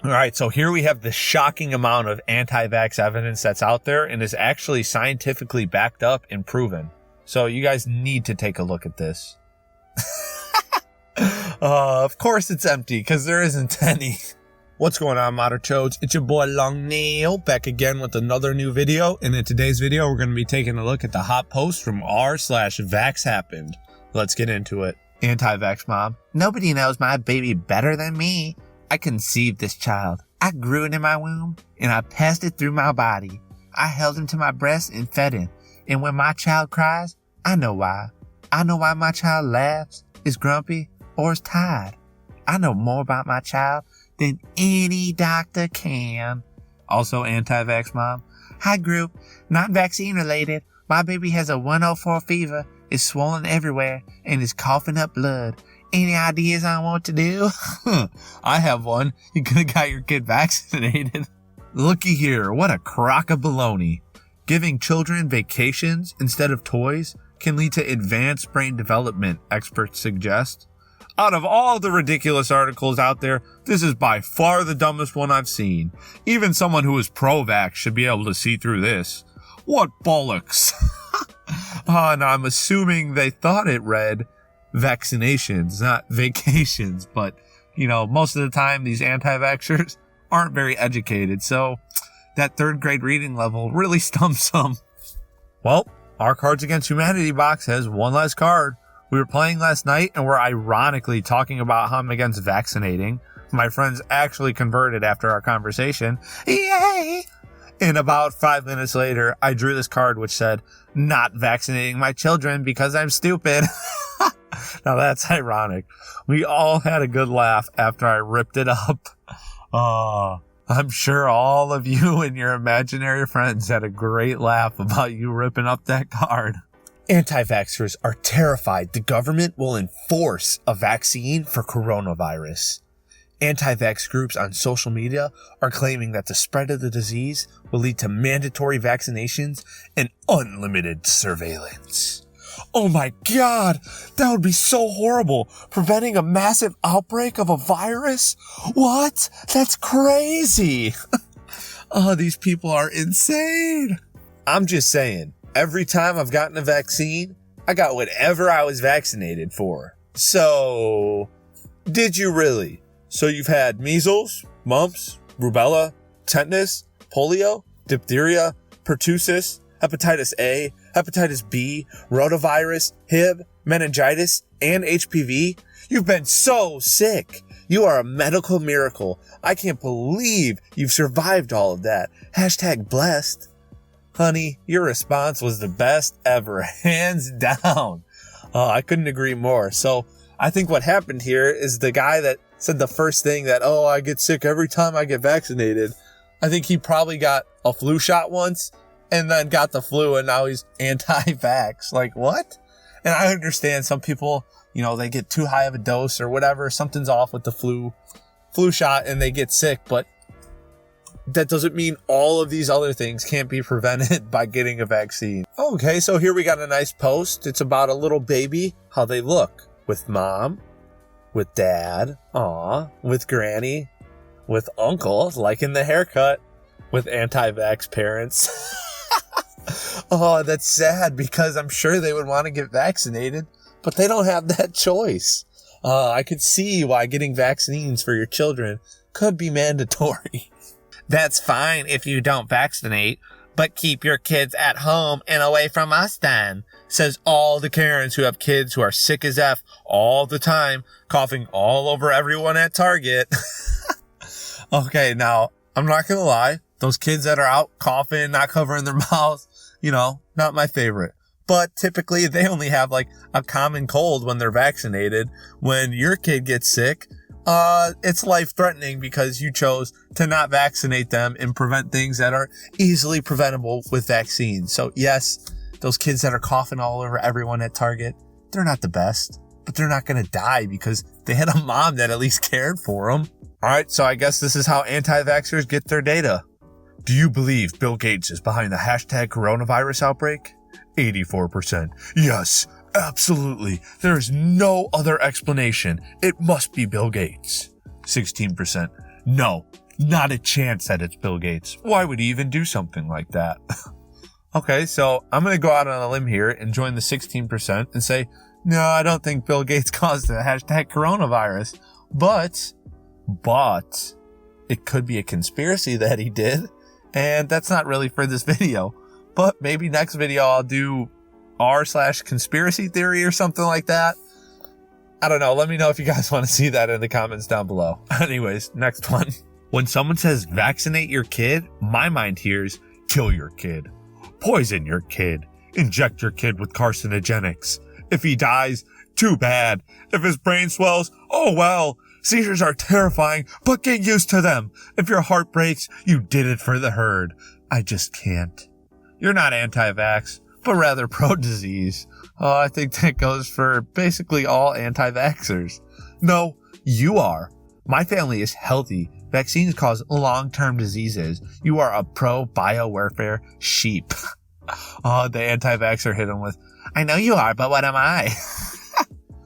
All right, so here we have the shocking amount of anti-vax evidence that's out there and is actually scientifically backed up and proven. So you guys need to take a look at this. Of course it's empty because there isn't any. What's going on, Moderchodes? It's your boy Long Nail back again with another new video. And in today's video, we're going to be taking a look at the hot post from r/VaxxHappened. Let's get into it. Anti-vax mom. Nobody knows my baby better than me. I conceived this child. I grew it in my womb and I passed it through my body. I held him to my breast and fed him. And when my child cries, I know why. I know why my child laughs, is grumpy, or is tired. I know more about my child than any doctor can. Also anti-vax mom. Hi group, not vaccine related. My baby has a 104 fever, is swollen everywhere, and is coughing up blood. Any ideas on what to do? I have one. You could have got your kid vaccinated. Looky here, what a crock of baloney. Giving children vacations instead of toys can lead to advanced brain development, experts suggest. Out of all the ridiculous articles out there, this is by far the dumbest one I've seen. Even someone who is pro-vax should be able to see through this. What bollocks. And I'm assuming they thought it read vaccinations, not vacations, but most of the time these anti-vaxxers aren't very educated, so that third grade reading level really stumps them. Well, our Cards Against Humanity box has one last card. We were playing last night and we're ironically talking about how I'm against vaccinating. My friends actually converted after our conversation. Yay! And about 5 minutes later, I drew this card which said, not vaccinating my children because I'm stupid. Now that's ironic. We all had a good laugh after I ripped it up. I'm sure all of you and your imaginary friends had a great laugh about you ripping up that card. Anti-vaxxers are terrified the government will enforce a vaccine for coronavirus. Anti-vax groups on social media are claiming that the spread of the disease will lead to mandatory vaccinations and unlimited surveillance. Oh my God, that would be so horrible. Preventing a massive outbreak of a virus? What? That's crazy. Oh, these people are insane. I'm just saying, every time I've gotten a vaccine, I got whatever I was vaccinated for. So, did you really? So you've had measles, mumps, rubella, tetanus, polio, diphtheria, pertussis, hepatitis A, hepatitis B, rotavirus, HIV, meningitis, and HPV. You've been so sick. You are a medical miracle. I can't believe you've survived all of that. Hashtag blessed. Honey, your response was the best ever, hands down. I couldn't agree more. So I think what happened here is the guy that said the first thing that, I get sick every time I get vaccinated. I think he probably got a flu shot once and then got the flu and now he's anti-vax. Like, what? And I understand some people, they get too high of a dose or whatever. Something's off with the flu shot and they get sick, but that doesn't mean all of these other things can't be prevented by getting a vaccine. Okay, so here we got a nice post. It's about a little baby, how they look with mom, with dad, with granny, with uncle, liking the haircut, with anti-vax parents. Oh, that's sad because I'm sure they would want to get vaccinated, but they don't have that choice. I could see why getting vaccines for your children could be mandatory. That's fine if you don't vaccinate, but keep your kids at home and away from us then, says all the Karens who have kids who are sick as F all the time, coughing all over everyone at Target. Okay, now, I'm not gonna lie, those kids that are out coughing, not covering their mouths, not my favorite. But typically they only have like a common cold when they're vaccinated. When your kid gets sick, it's life-threatening because you chose to not vaccinate them and prevent things that are easily preventable with vaccines. So yes, those kids that are coughing all over everyone at Target, they're not the best, but they're not going to die because they had a mom that at least cared for them. All right, so I guess this is how anti-vaxxers get their data. Do you believe Bill Gates is behind the hashtag coronavirus outbreak? 84%. Yes, absolutely. There is no other explanation. It must be Bill Gates. 16%. No, Not a chance that it's Bill Gates. Why would he even do something like that? Okay, so I'm going to go out on a limb here and join the 16% and say, no, I don't think Bill Gates caused the hashtag coronavirus. But it could be a conspiracy that he did. And that's not really for this video. But maybe next video I'll do r/conspiracy theory or something like that. I don't know. Let me know if you guys want to see that in the comments down below. Anyways, next one. When someone says vaccinate your kid, my mind hears kill your kid, poison your kid, inject your kid with carcinogenics. If he dies, too bad. If his brain swells, oh well. Seizures are terrifying, but get used to them. If your heart breaks, you did it for the herd. I just can't. You're not anti-vax, but rather pro-disease. Oh, I think that goes for basically all anti-vaxxers. No, you are. My family is healthy. Vaccines cause long-term diseases. You are a pro-biowarfare sheep. Oh, the anti-vaxxer hit him with, I know you are, but what am I?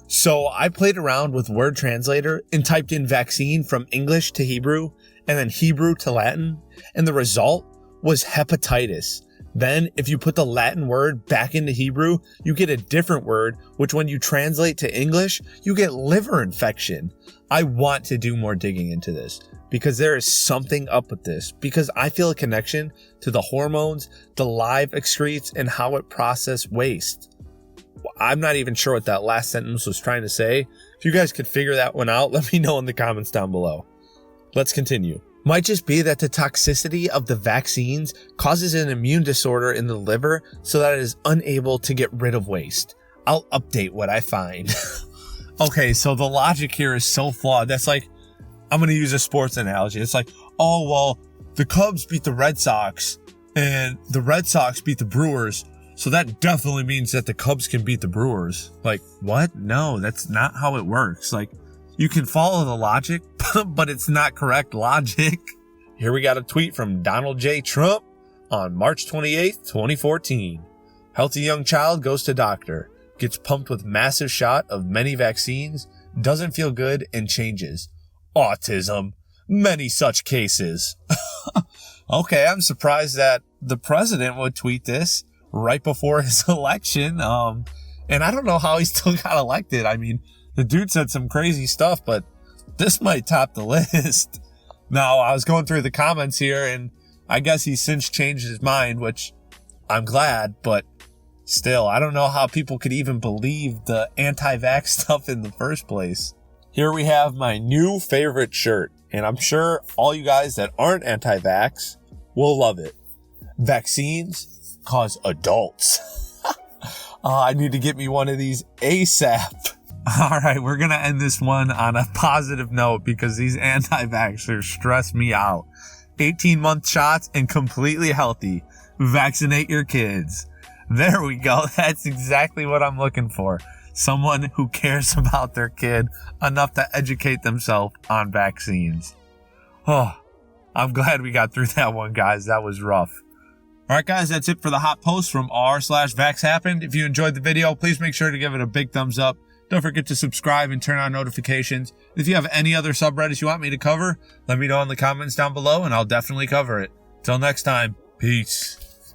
So I played around with Word Translator and typed in vaccine from English to Hebrew and then Hebrew to Latin, and the result was hepatitis. Then if you put the Latin word back into Hebrew, you get a different word, which when you translate to English, you get liver infection. I want to do more digging into this because there is something up with this, because I feel a connection to the hormones, the live excretes, and how it processes waste. I'm not even sure what that last sentence was trying to say. If you guys could figure that one out, let me know in the comments down below. Let's continue. Might just be that the toxicity of the vaccines causes an immune disorder in the liver so that it is unable to get rid of waste. I'll update what I find. Okay, so the logic here is so flawed. That's like, I'm going to use a sports analogy. It's like, oh, well, the Cubs beat the Red Sox and the Red Sox beat the Brewers. So that definitely means that the Cubs can beat the Brewers. Like, what? No, that's not how it works. Like, you can follow the logic, but it's not correct logic. Here we got a tweet from Donald J. Trump on March 28th, 2014. Healthy young child goes to doctor, gets pumped with massive shot of many vaccines, doesn't feel good, and changes. Autism. Many such cases. Okay, I'm surprised that the president would tweet this right before his election. And I don't know how he still got elected. I mean, the dude said some crazy stuff, but this might top the list. Now, I was going through the comments here, and I guess he's since changed his mind, which I'm glad, but still, I don't know how people could even believe the anti-vax stuff in the first place. Here we have my new favorite shirt, and I'm sure all you guys that aren't anti-vax will love it. Vaccines cause adults. I need to get me one of these ASAP. All right, we're going to end this one on a positive note because these anti-vaxxers stress me out. 18-month shots and completely healthy. Vaccinate your kids. There we go. That's exactly what I'm looking for. Someone who cares about their kid enough to educate themselves on vaccines. Oh, I'm glad we got through that one, guys. That was rough. All right, guys, that's it for the hot post from r/VaxxHappened. If you enjoyed the video, please make sure to give it a big thumbs up. Don't forget to subscribe and turn on notifications. If you have any other subreddits you want me to cover, let me know in the comments down below and I'll definitely cover it. Till next time, peace.